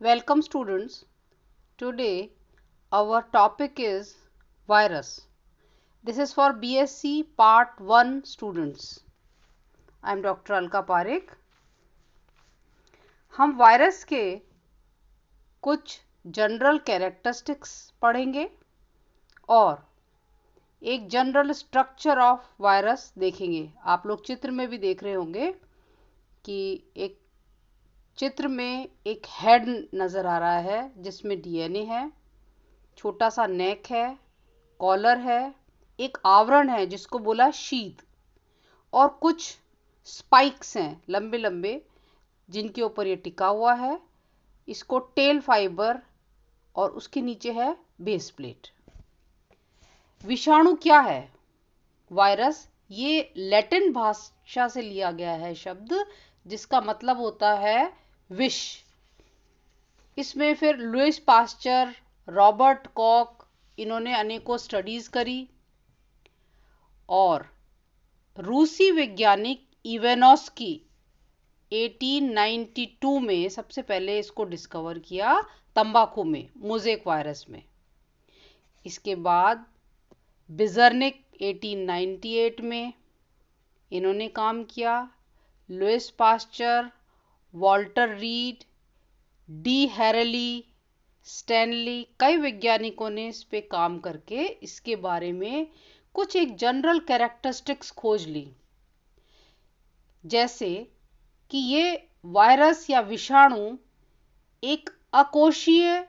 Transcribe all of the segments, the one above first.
Welcome students. Today our topic is virus. This is for BSc Part 1 students. I am Dr. Alka Parekh. हम virus के कुछ general characteristics पढ़ेंगे और एक general structure of virus देखेंगे। आप लोग चित्र में भी देख रहे होंगे कि एक चित्र में एक हेड नज़र आ रहा है जिसमें डीएनए है, छोटा सा नेक है, कॉलर है, एक आवरण है जिसको बोला शीथ और कुछ स्पाइक्स हैं लंबे लंबे जिनके ऊपर ये टिका हुआ है। इसको टेल फाइबर और उसके नीचे है बेस प्लेट। विषाणु क्या है? वायरस ये लैटिन भाषा से लिया गया है शब्द जिसका मतलब होता है विष। इसमें फिर लुईस पास्चर, रॉबर्ट कॉक इन्होंने अनेकों स्टडीज करी और रूसी वैज्ञानिक इवानोस्की 1892 में सबसे पहले इसको डिस्कवर किया तंबाकू में, मोज़ेक वायरस में। इसके बाद बिजर्निक 1898 में इन्होंने काम किया। Louis Pasteur, Walter Reed, d'Herelle, Stanley, कई वैज्ञानिकों ने इस पे काम करके इसके बारे में कुछ एक जनरल कैरेक्टरिस्टिक्स खोज ली, जैसे कि ये वायरस या विषाणु एक अकोशीय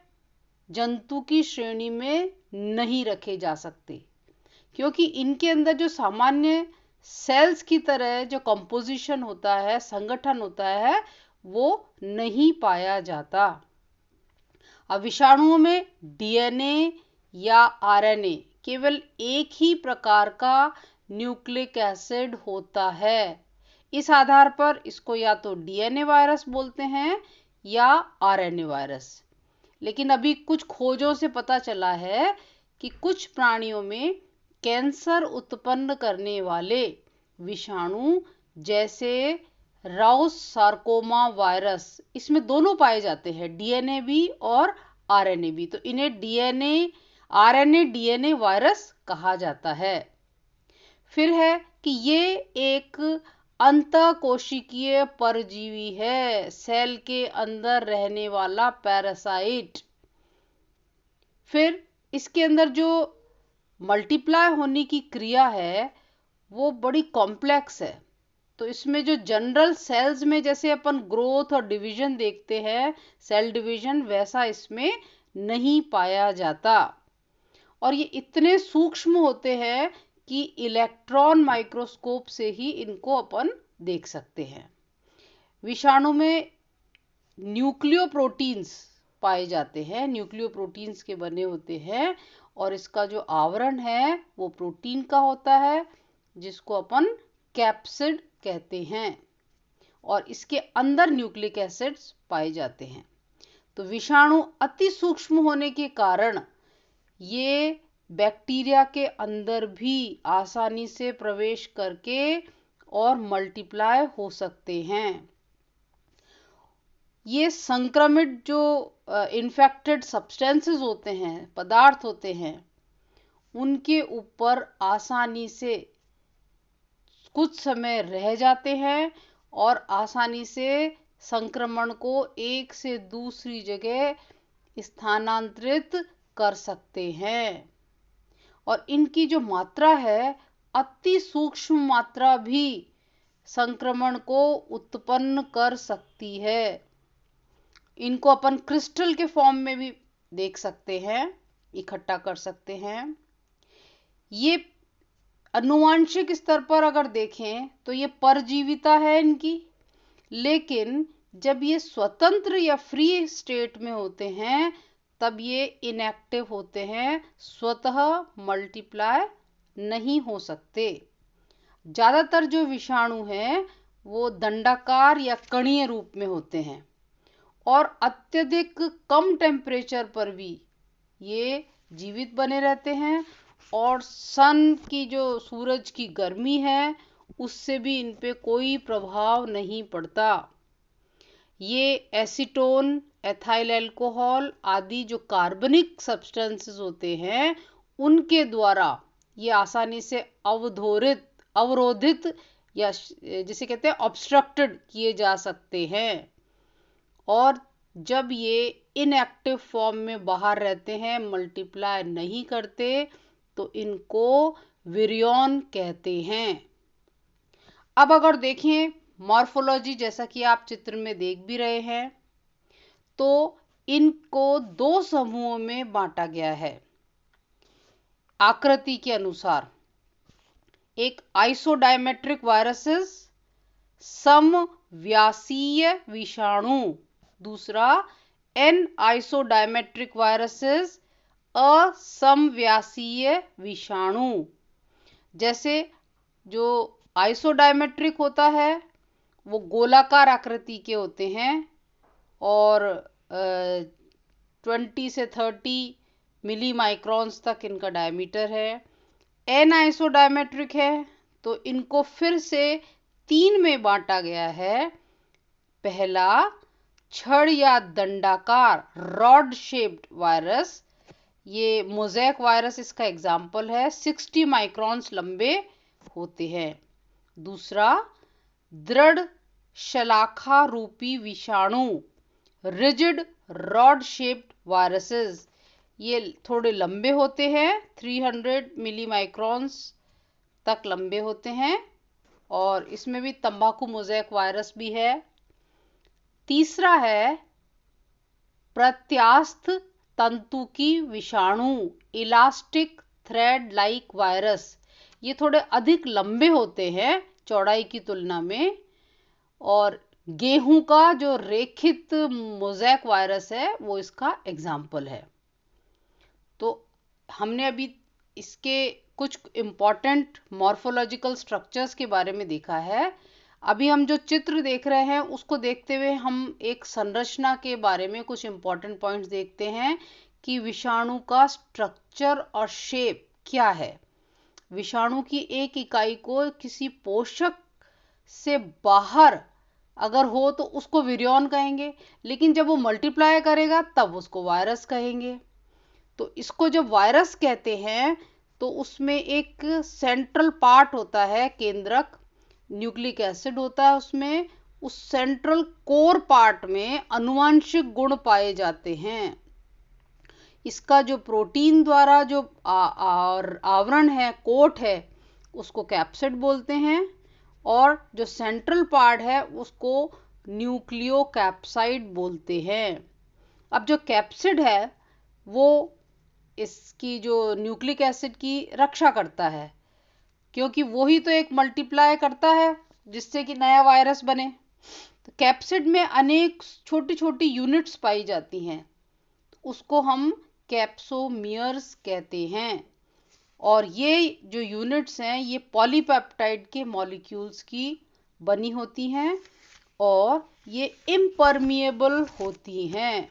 जंतु की श्रेणी में नहीं रखे जा सकते क्योंकि इनके अंदर जो सामान्य सेल्स की तरह जो कंपोजिशन होता है, संगठन होता है, वो नहीं पाया जाता। अब विषाणुओं में डीएनए या आरएनए केवल एक ही प्रकार का न्यूक्लिक एसिड होता है। इस आधार पर इसको या तो डीएनए वायरस बोलते हैं या आरएनए वायरस। लेकिन अभी कुछ खोजों से पता चला है कि कुछ प्राणियों में कैंसर उत्पन्न करने वाले विषाणु जैसे राउस सार्कोमा वायरस, इसमें दोनों पाए जाते हैं, डीएनए भी और आरएनए भी। तो इन्हें डीएनए आरएनए डीएनए वायरस कहा जाता है। फिर है कि ये एक अंतःकोशिकीय परजीवी है, सेल के अंदर रहने वाला पैरासाइट। फिर इसके अंदर जो मल्टीप्लाई होने की क्रिया है वो बड़ी कॉम्प्लेक्स है। तो इसमें जो जनरल सेल्स में जैसे अपन ग्रोथ और डिवीजन देखते हैं, सेल डिवीजन, वैसा इसमें नहीं पाया जाता। और ये इतने सूक्ष्म होते हैं कि इलेक्ट्रॉन माइक्रोस्कोप से ही इनको अपन देख सकते हैं। विषाणु में न्यूक्लियोप्रोटीन्स पाए जाते हैं, न्यूक्लियोप्रोटीन्स के बने होते हैं और इसका जो आवरण है वो प्रोटीन का होता है जिसको अपन कैप्सिड कहते हैं और इसके अंदर न्यूक्लिक एसिड्स पाए जाते हैं। तो विषाणु अति सूक्ष्म होने के कारण ये बैक्टीरिया के अंदर भी आसानी से प्रवेश करके और मल्टीप्लाई हो सकते हैं। ये संक्रमित जो इन्फेक्टेड सब्सटेंसेस होते हैं, पदार्थ होते हैं, उनके ऊपर आसानी से कुछ समय रह जाते हैं और आसानी से संक्रमण को एक से दूसरी जगह स्थानांतरित कर सकते हैं। और इनकी जो मात्रा है, अति सूक्ष्म मात्रा भी संक्रमण को उत्पन्न कर सकती है। इनको अपन क्रिस्टल के फॉर्म में भी देख सकते हैं, इकट्ठा कर सकते हैं। ये आनुवांशिक स्तर पर अगर देखें तो ये परजीविता है इनकी, लेकिन जब ये स्वतंत्र या फ्री स्टेट में होते हैं तब ये इनएक्टिव होते हैं, स्वतः मल्टीप्लाई नहीं हो सकते। ज़्यादातर जो विषाणु हैं वो दंडाकार या कणीय रूप में होते हैं और अत्यधिक कम टेम्परेचर पर भी ये जीवित बने रहते हैं और सन की जो सूरज की गर्मी है उससे भी इन पे कोई प्रभाव नहीं पड़ता। ये एसीटोन, एथाइल अल्कोहल आदि जो कार्बनिक सब्सटेंसेस होते हैं उनके द्वारा ये आसानी से अवरोधित या जिसे कहते हैं ऑब्स्ट्रक्टेड किए जा सकते हैं। और जब ये इनएक्टिव फॉर्म में बाहर रहते हैं, मल्टीप्लाई नहीं करते, तो इनको विरियन कहते हैं। अब अगर देखें मॉर्फोलॉजी, जैसा कि आप चित्र में देख भी रहे हैं, तो इनको दो समूहों में बांटा गया है आकृति के अनुसार। एक आइसोडायमेट्रिक वायरसेस, समव्यासीय विषाणु, दूसरा एन आइसोडायमेट्रिक वायरसेस, असमव्यासीय विषाणु। जैसे जो आइसोडायमेट्रिक होता है वो गोलाकार आकृति के होते हैं और 20 से 30 मिली माइक्रॉन्स तक इनका डायमीटर है। एन आइसोडायमेट्रिक है तो इनको फिर से 3 में बांटा गया है। पहला छड़ या दंडाकार रॉड शेप्ड वायरस, ये मोज़ेक वायरस इसका एग्जाम्पल है, 60 माइक्रॉन्स लंबे होते हैं। दूसरा दृढ़ शलाखा रूपी विषाणु, रिजिड रॉड शेप्ड वायरसेस, ये थोड़े लंबे होते हैं, 300 मिली माइक्रॉन्स तक लंबे होते हैं और इसमें भी तंबाकू मोज़ेक वायरस भी है। तीसरा है प्रत्यास्थ तंतु की विषाणु, इलास्टिक थ्रेड लाइक वायरस, ये थोड़े अधिक लंबे होते हैं चौड़ाई की तुलना में। और गेहूं का जो रेखित मोज़ेक वायरस है वो इसका एग्जाम्पल है। तो हमने अभी इसके कुछ इम्पॉर्टेंट मॉर्फोलॉजिकल स्ट्रक्चर्स के बारे में देखा है। अभी हम जो चित्र देख रहे हैं उसको देखते हुए हम एक संरचना के बारे में कुछ इम्पॉर्टेंट पॉइंट्स देखते हैं कि विषाणु का स्ट्रक्चर और शेप क्या है। विषाणु की एक इकाई को किसी पोषक से बाहर अगर हो तो उसको विरियन कहेंगे, लेकिन जब वो मल्टीप्लाई करेगा तब उसको वायरस कहेंगे। तो इसको जब वायरस कहते हैं तो उसमें एक सेंट्रल पार्ट होता है, केंद्रक, न्यूक्लिक एसिड होता है उसमें। उस सेंट्रल कोर पार्ट में आनुवंशिक गुण पाए जाते हैं। इसका जो प्रोटीन द्वारा जो आवरण है, कोट है, उसको कैप्सिड बोलते हैं और जो सेंट्रल पार्ट है उसको न्यूक्लियोकैप्साइड बोलते हैं। अब जो कैप्सिड है वो इसकी जो न्यूक्लिक एसिड की रक्षा करता है, क्योंकि वही तो एक मल्टीप्लाई करता है जिससे कि नया वायरस बने। तो कैप्सिड में अनेक छोटी छोटी यूनिट्स पाई जाती हैं, उसको हम कैप्सोमियर्स कहते हैं। और ये जो यूनिट्स हैं ये पॉलीपेप्टाइड के मॉलिक्यूल्स की बनी होती हैं और ये इम्परमिएबल होती हैं।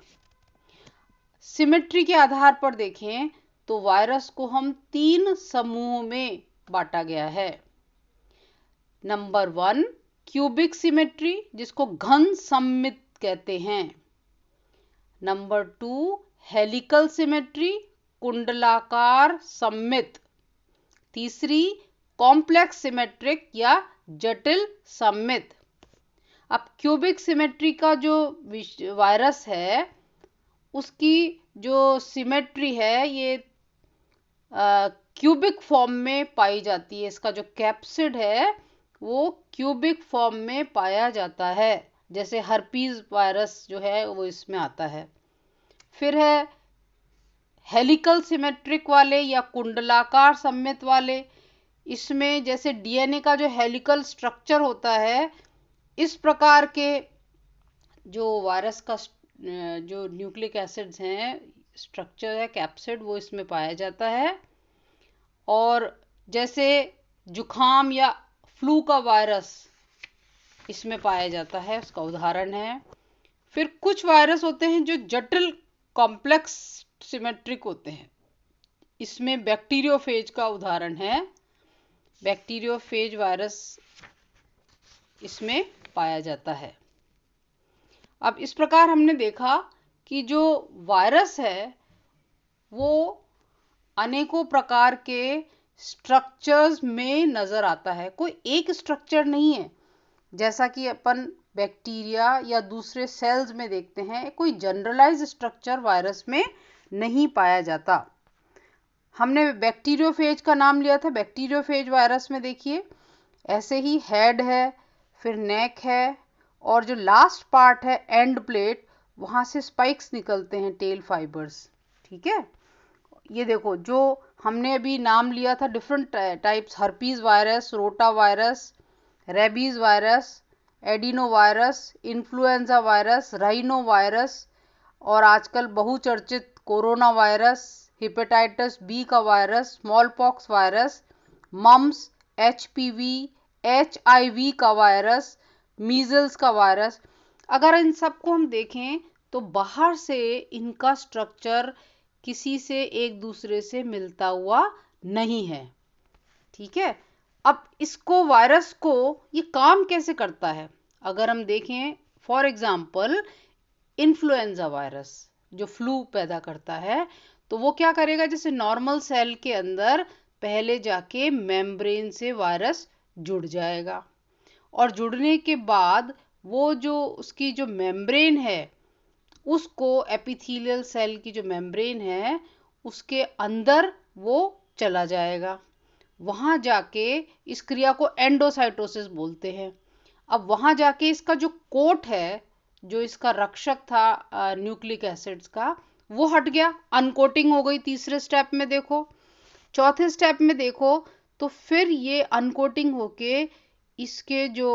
सिमेट्री के आधार पर देखें तो वायरस को हम 3 समूहों में बांटा गया है। नंबर 1 क्यूबिक सिमेट्री, जिसको घन सममित कहते हैं। नंबर 2 हेलिकल सिमेट्री, कुंडलाकार सममित। तीसरी कॉम्प्लेक्स सिमेट्रिक या जटिल सममित। अब क्यूबिक सिमेट्री का जो वायरस है उसकी जो सिमेट्री है ये क्यूबिक फॉर्म में पाई जाती है। इसका जो कैप्सिड है वो क्यूबिक फॉर्म में पाया जाता है, जैसे हर्पीज वायरस जो है वो इसमें आता है। फिर है हेलिकल सिमेट्रिक वाले या कुंडलाकार सममित वाले, इसमें जैसे डीएनए का जो हेलिकल स्ट्रक्चर होता है, इस प्रकार के जो वायरस का जो न्यूक्लिक एसिड्स हैं, स्ट्रक्चर है कैप्सिड, वो इसमें पाया जाता है। और जैसे जुखाम या फ्लू का वायरस इसमें पाया जाता है, उसका उदाहरण है। फिर कुछ वायरस होते हैं जो जटिल कॉम्प्लेक्स सिमेट्रिक होते हैं, इसमें बैक्टीरियोफेज का उदाहरण है। बैक्टीरियोफेज वायरस इसमें पाया जाता है। अब इस प्रकार हमने देखा कि जो वायरस है वो अनेकों प्रकार के स्ट्रक्चर्स में नजर आता है, कोई एक स्ट्रक्चर नहीं है। जैसा कि अपन बैक्टीरिया या दूसरे सेल्स में देखते हैं, कोई जनरलाइज स्ट्रक्चर वायरस में नहीं पाया जाता। हमने बैक्टीरियोफेज का नाम लिया था, बैक्टीरियोफेज वायरस में देखिए ऐसे ही हेड है, फिर नेक है, और जो लास्ट पार्ट है एंड प्लेट, वहां से स्पाइक्स निकलते हैं, टेल फाइबर्स। ठीक है, ये देखो जो हमने अभी नाम लिया था different types, herpes virus, rotavirus, rabies virus, adenovirus, influenza virus, rhinovirus, और आजकल बहुचर्चित कोरोना वायरस, हेपेटाइटिस बी का virus, smallpox virus, mumps, HPV, HIV का वायरस, मीजल्स का वायरस। अगर इन सबको हम देखें तो बाहर से इनका स्ट्रक्चर किसी से एक दूसरे से मिलता हुआ नहीं है। ठीक है, अब इसको वायरस को ये काम कैसे करता है अगर हम देखें, फॉर एग्जाम्पल इन्फ्लुएंजा वायरस जो फ्लू पैदा करता है, तो वो क्या करेगा, जैसे नॉर्मल सेल के अंदर पहले जाके मेम्ब्रेन से वायरस जुड़ जाएगा, और जुड़ने के बाद वो जो उसकी जो मेम्ब्रेन है उसको, एपिथेलियल सेल की जो मेम्ब्रेन है उसके अंदर वो चला जाएगा। वहां जाके इस क्रिया को एंडोसाइटोसिस बोलते हैं। अब वहां जाके इसका जो कोट है, जो इसका रक्षक था न्यूक्लिक एसिड्स का, वो हट गया, अनकोटिंग हो गई तीसरे स्टेप में देखो। चौथे स्टेप में देखो तो फिर ये अनकोटिंग होके इसके जो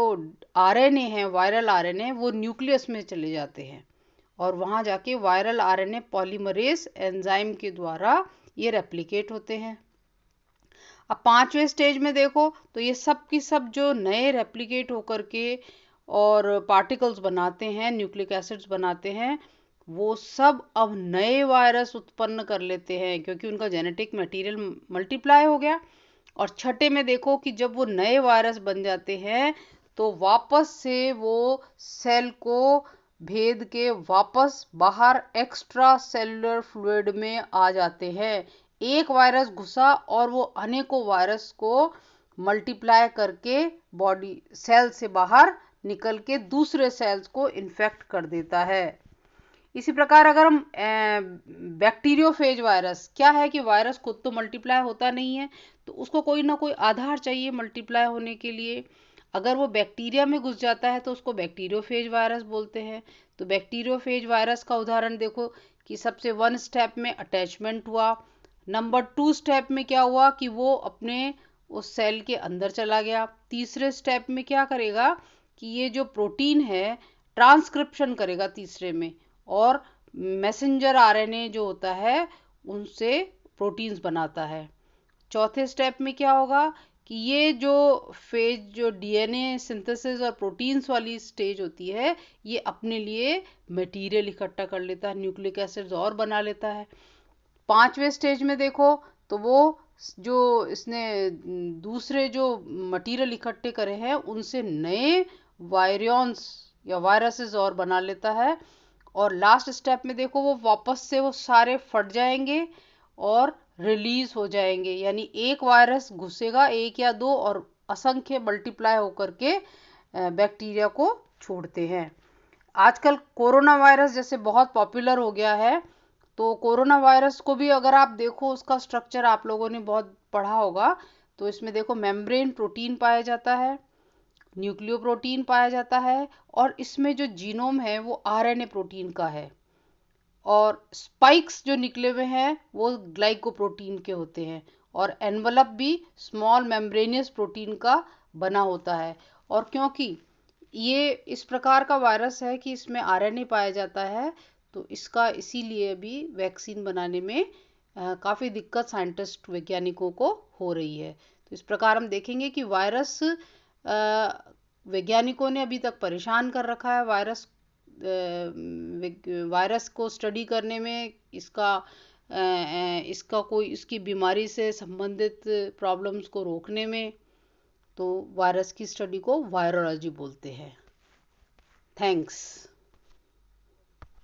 आरएनए हैं, वायरल आरएनए, वो न्यूक्लियस में चले जाते हैं, और वहां जाके वायरल आरएनए पॉलीमरेज एंजाइम के द्वारा ये रेप्लिकेट होते हैं। अब पांचवें स्टेज में देखो तो ये सब की सब जो नए रेप्लिकेट होकर के और पार्टिकल्स बनाते हैं, न्यूक्लिक एसिड्स बनाते हैं, वो सब अब नए वायरस उत्पन्न कर लेते हैं क्योंकि उनका जेनेटिक मटेरियल मल्टीप्लाई हो गया। और छठे में देखो कि जब वो नए वायरस बन जाते हैं तो वापस से वो सेल को भेद के वापस बाहर एक्स्ट्रा सेलुलर फ्लूइड में आ जाते हैं। एक वायरस घुसा और वो अनेकों वायरस को मल्टीप्लाई करके बॉडी सेल से बाहर निकल के दूसरे सेल्स को इन्फेक्ट कर देता है। इसी प्रकार अगर हम बैक्टीरियोफेज वायरस, क्या है कि वायरस खुद तो मल्टीप्लाई होता नहीं है, तो उसको कोई ना कोई आधार चाहिए मल्टीप्लाई होने के लिए। अगर वो बैक्टीरिया में घुस जाता है तो उसको बैक्टीरियोफेज वायरस बोलते हैं। तो बैक्टीरियोफेज वायरस का उदाहरण देखो कि सबसे 1 स्टेप में अटैचमेंट हुआ, नंबर 2 स्टेप में क्या हुआ कि वो अपने उस सेल के अंदर चला गया, तीसरे स्टेप में क्या करेगा कि ये जो प्रोटीन है ट्रांसक्रिप्शन करेगा तीसरे में, और मैसेंजर आरएनए जो होता है उनसे प्रोटीन्स बनाता है। चौथे स्टेप में क्या होगा कि ये जो फेज, जो डीएनए सिंथेसिस और प्रोटीन्स वाली स्टेज होती है, ये अपने लिए मटेरियल इकट्ठा कर लेता है, न्यूक्लिक एसिड्स और बना लेता है। पांचवें स्टेज में देखो तो वो जो इसने दूसरे जो मटेरियल इकट्ठे करे हैं उनसे नए वायरियंस या वायरसेस और बना लेता है, और लास्ट स्टेप में देखो वो वापस से वो सारे फट जाएंगे और रिलीज हो जाएंगे, यानी एक वायरस घुसेगा, एक या दो, और असंख्य मल्टीप्लाई होकर के बैक्टीरिया को छोड़ते हैं। आजकल कोरोना वायरस जैसे बहुत पॉपुलर हो गया है, तो कोरोना वायरस को भी अगर आप देखो उसका स्ट्रक्चर आप लोगों ने बहुत पढ़ा होगा, तो इसमें देखो मेम्ब्रेन प्रोटीन पाया जाता है, न्यूक्लियोप्रोटीन पाया जाता है, और इसमें जो जीनोम है वो आरएनए प्रोटीन का है, और स्पाइक्स जो निकले हुए हैं वो ग्लाइकोप्रोटीन के होते हैं, और एनवलप भी स्मॉल मेम्ब्रेनियस प्रोटीन का बना होता है। और क्योंकि ये इस प्रकार का वायरस है कि इसमें आरएनए पाया जाता है, तो इसका इसीलिए भी वैक्सीन बनाने में काफ़ी दिक्कत साइंटिस्ट वैज्ञानिकों को हो रही है। तो इस प्रकार हम देखेंगे कि वायरस वैज्ञानिकों ने अभी तक परेशान कर रखा है। वायरस को स्टडी करने में, इसका कोई इसकी बीमारी से संबंधित प्रॉब्लम्स को रोकने में, तो वायरस की स्टडी को वायरोलॉजी बोलते हैं। थैंक्स।